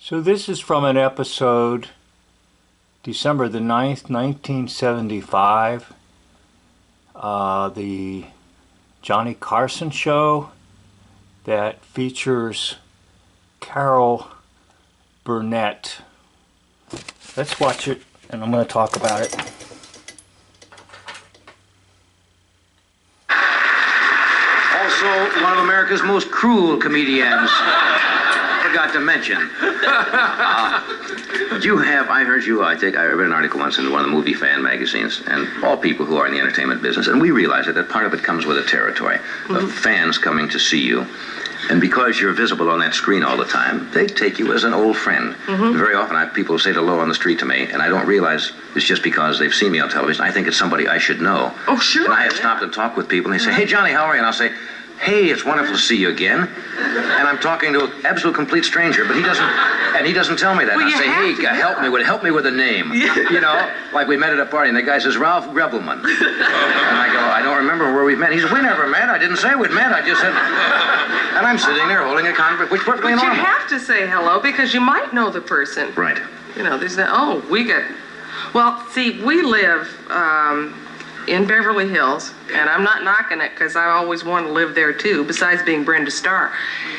So this is from an episode, December the 9th, 1975, the Johnny Carson show that features Carol Burnett. Let's watch it, and I'm going to talk about it. Also, one of America's most cruel comedians. Forgot to mention. I read an article once in one of the movie fan magazines, and all people who are in the entertainment business, and we realize that part of it comes with a territory of fans coming to see you. And because you're visible on that screen all the time, they take you as an old friend. Very often I have people say hello on the street to me, and I don't realize it's just because they've seen me on television. I think it's somebody I should know. Oh, sure. And I have stopped and talked with people, and they say, "Hey, Johnny, how are you?" And I'll say, "Hey, it's wonderful to see you again." And I'm talking to an absolute complete stranger, but he doesn't tell me that. Well, I say, "Hey, help me with a name." You know, like we met at a party, and the guy says, "Ralph Rebelman." And I go, "I don't remember where we met." He says, "We never met. I didn't say we'd met. I just said..." And I'm sitting there holding a conversation, which is perfectly But normal. you have to say hello because you might know the person. Right. You know, there's that, well, see, we live in Beverly Hills, and I'm not knocking it because I always wanted to live there too, besides being Brenda Starr.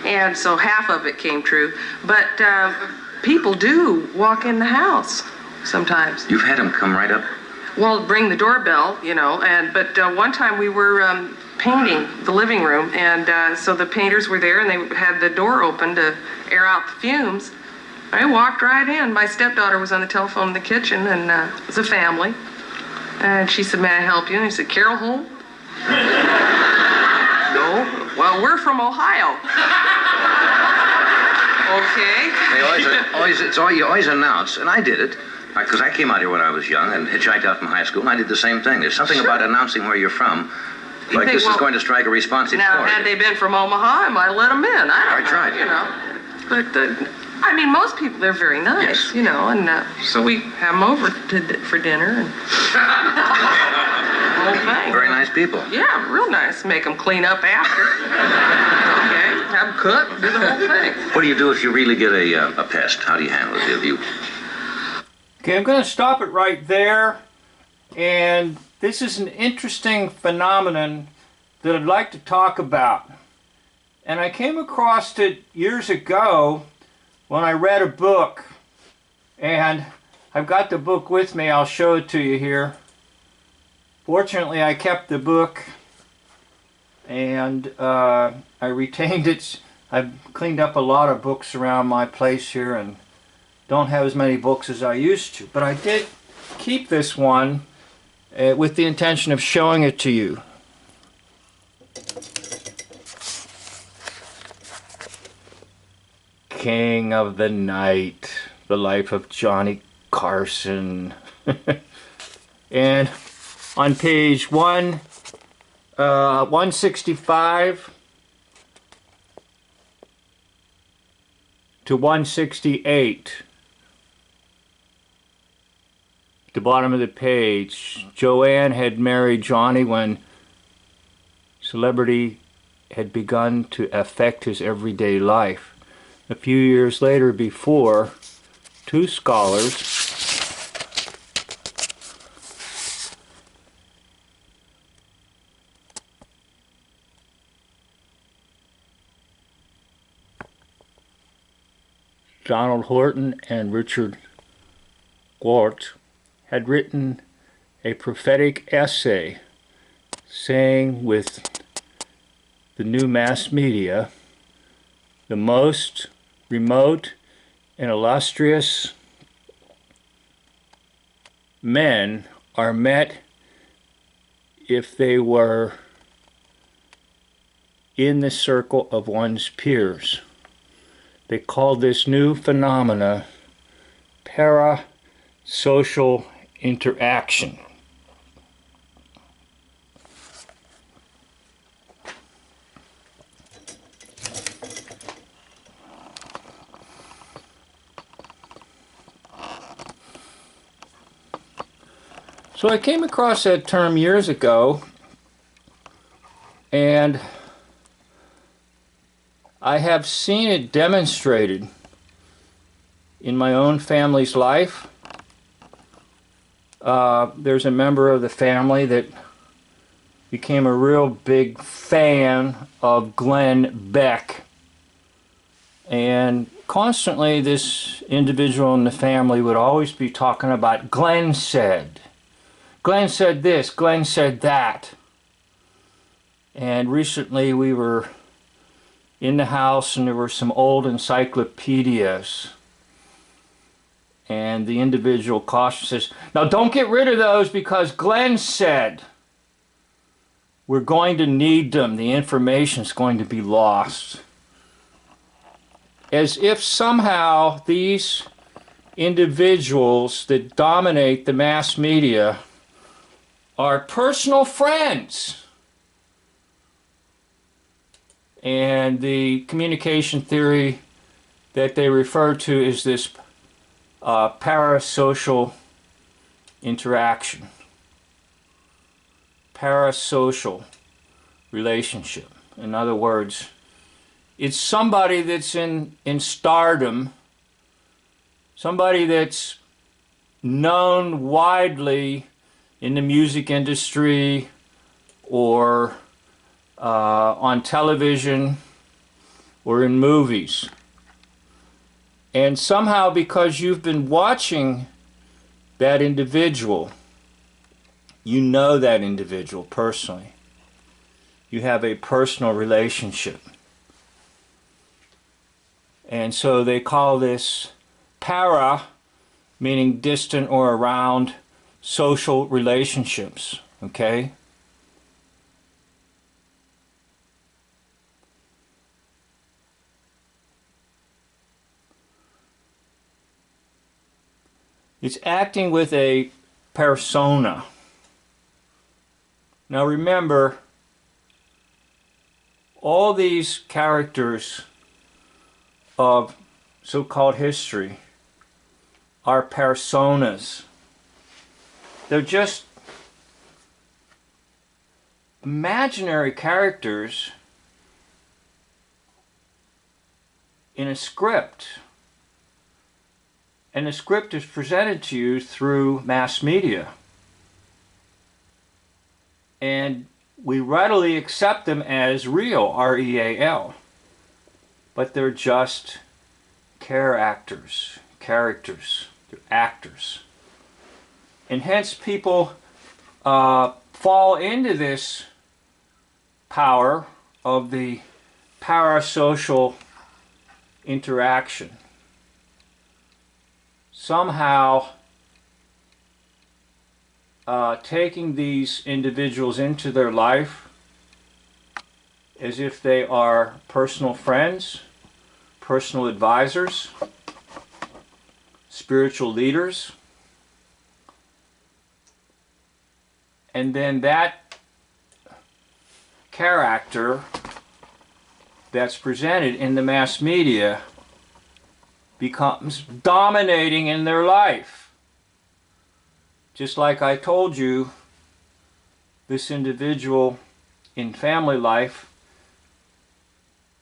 And so half of it came true. But people do walk in the house sometimes. You've had him come right up? Well, ring the doorbell, you know, but one time we were painting the living room, and so the painters were there, and they had the door open to air out the fumes. I walked right in. My stepdaughter was on the telephone in the kitchen, and it was a family. And she said, "May I help you?" And I said, "Carol home?" "No." "Well, we're from Ohio." "Okay." You always announce, and I did it, because I came out here when I was young and hitchhiked out from high school, and I did the same thing. There's something about announcing where you're from, like this is going to strike a responsive now, chord. had they been from Omaha, I might have let them in. I tried. You know. But, I mean, most people, they're very nice, Yes. you know, and so we have them over for dinner and the whole thing. Very nice people. Yeah, real nice. Make them clean up after. Okay, have them cook, do the whole thing. What do you do if you really get a pest? How do you handle it? Have you... Okay, I'm going to stop it right there. And this is an interesting phenomenon that I'd like to talk about. And I came across it years ago when I read a book. And I've got the book with me. I'll show it to you here. Fortunately, I kept the book, and I retained it. I've cleaned up a lot of books around my place here and don't have as many books as I used to. But I did keep this one with the intention of showing it to you. King of the Night, The Life of Johnny Carson. And on page 165 to 168, at the bottom of the page, Joanne had married Johnny when celebrity had begun to affect his everyday life. A few years later, before, two scholars, Donald Horton and Richard Gort, had written a prophetic essay saying with the new mass media, the most remote and illustrious men are met if they were in the circle of one's peers. They called this new phenomena parasocial interaction. So I came across that term years ago, and I have seen it demonstrated in my own family's life. There's a member of the family that became a real big fan of Glenn Beck. And constantly this individual in the family would always be talking about Glenn said this, Glenn said that. And recently we were in the house and there were some old encyclopedias. And the individual caution says, now don't get rid of those because Glenn said we're going to need them. The information's going to be lost. As if somehow these individuals that dominate the mass media are personal friends. And the communication theory that they refer to is this parasocial interaction. Parasocial relationship. In other words, it's somebody that's in stardom, somebody that's known widely in the music industry or on television or in movies. And somehow, because you've been watching that individual, you know that individual personally. You have a personal relationship. And so they call this para, meaning distant or around, social relationships. Okay? It's acting with a persona. Now remember, all these characters of so-called history are personas. They're just imaginary characters in a script. And the script is presented to you through mass media. And we readily accept them as real, R-E-A-L. But they're just characters. They're actors. And hence people fall into this power of the parasocial interaction. Somehow taking these individuals into their life as if they are personal friends, personal advisors, spiritual leaders, and then that character that's presented in the mass media becomes dominating in their life. Just like I told you, this individual in family life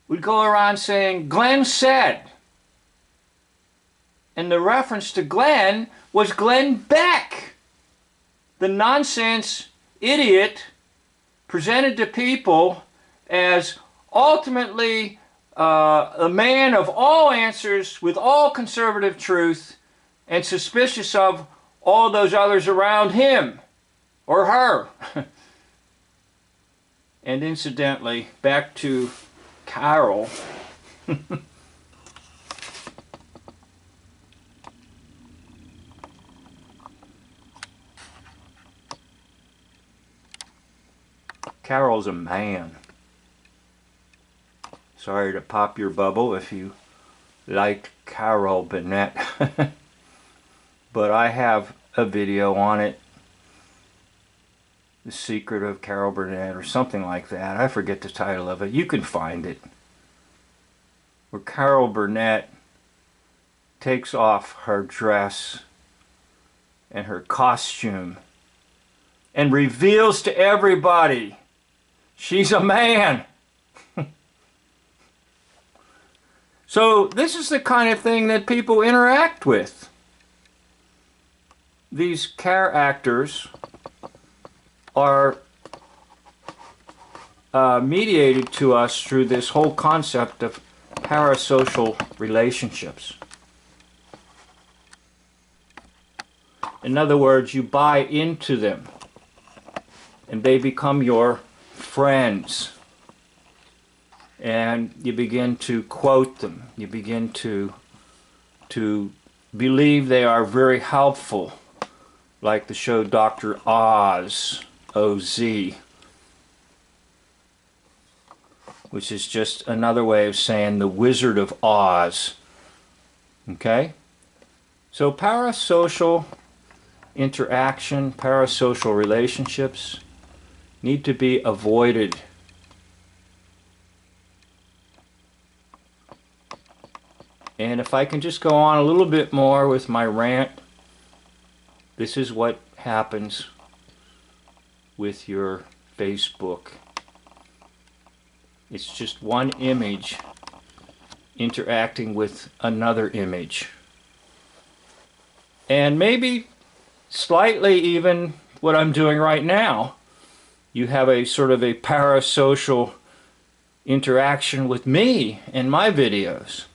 would go around saying, Glenn said. And the reference to Glenn was Glenn Beck, the nonsense idiot presented to people as ultimately a man of all answers with all conservative truth and suspicious of all those others around him or her. And incidentally, back to Carol. Carol's a man. Sorry to pop your bubble if you like Carol Burnett. But I have a video on it. The Secret of Carol Burnett or something like that. I forget the title of it. You can find it. Where Carol Burnett takes off her dress and her costume and reveals to everybody she's a man. So this is the kind of thing that people interact with. These characters are mediated to us through this whole concept of parasocial relationships. In other words, you buy into them and they become your friends. And you begin to quote them. You begin to believe they are very helpful, like the show Dr. Oz, O-Z, which is just another way of saying the Wizard of Oz. Okay? So parasocial interaction, parasocial relationships need to be avoided. And if I can just go on a little bit more with my rant, this is what happens with your Facebook. It's just one image interacting with another image. And maybe slightly even what I'm doing right now. You have a sort of a parasocial interaction with me in my videos.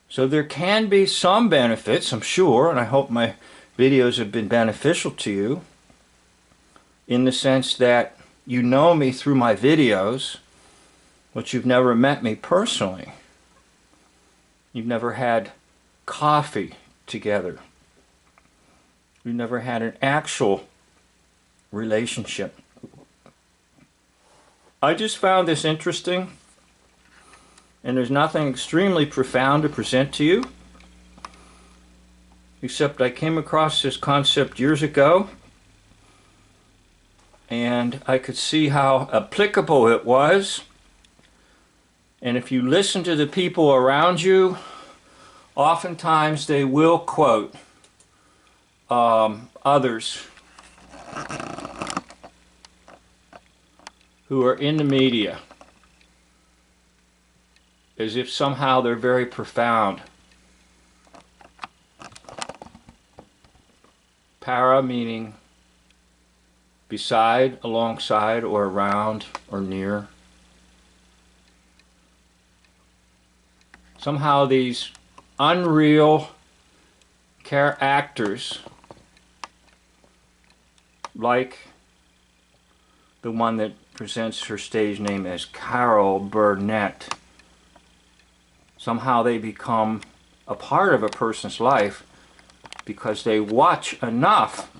So there can be some benefits, I'm sure, and I hope my videos have been beneficial to you, in the sense that you know me through my videos, but you've never met me personally. You've never had coffee together. You've never had an actual relationship. I just found this interesting. And there's nothing extremely profound to present to you, except I came across this concept years ago, and I could see how applicable it was. And if you listen to the people around you, oftentimes they will quote others who are in the media, as if somehow they're very profound. Para meaning beside, alongside, or around, or near. Somehow these unreal actors, like the one that presents her stage name as Carol Burnett, somehow they become a part of a person's life because they watch enough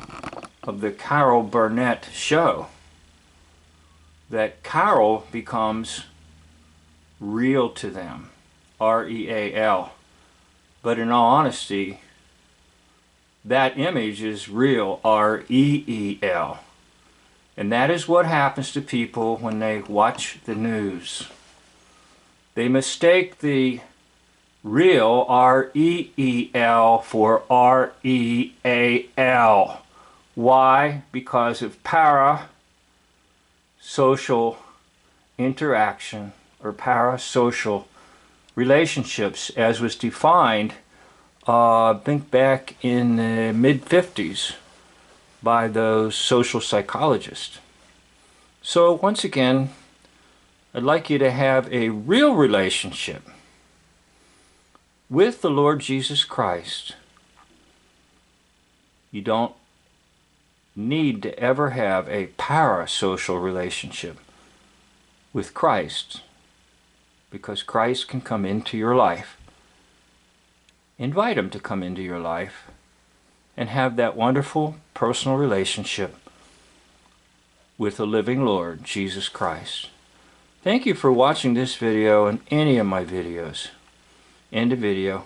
of the Carol Burnett show that Carol becomes real to them. R-E-A-L. But in all honesty, that image is real. R-E-E-L. And that is what happens to people when they watch the news. They mistake the real, R-E-E-L, for R-E-A-L. Why? Because of parasocial interaction or parasocial relationships, as was defined, I think back in the mid-50s by those social psychologists. So once again, I'd like you to have a real relationship with the Lord Jesus Christ. You don't need to ever have a parasocial relationship with Christ, because Christ can come into your life. Invite Him to come into your life and have that wonderful personal relationship with the living Lord, Jesus Christ. Thank you for watching this video and any of my videos. End of video.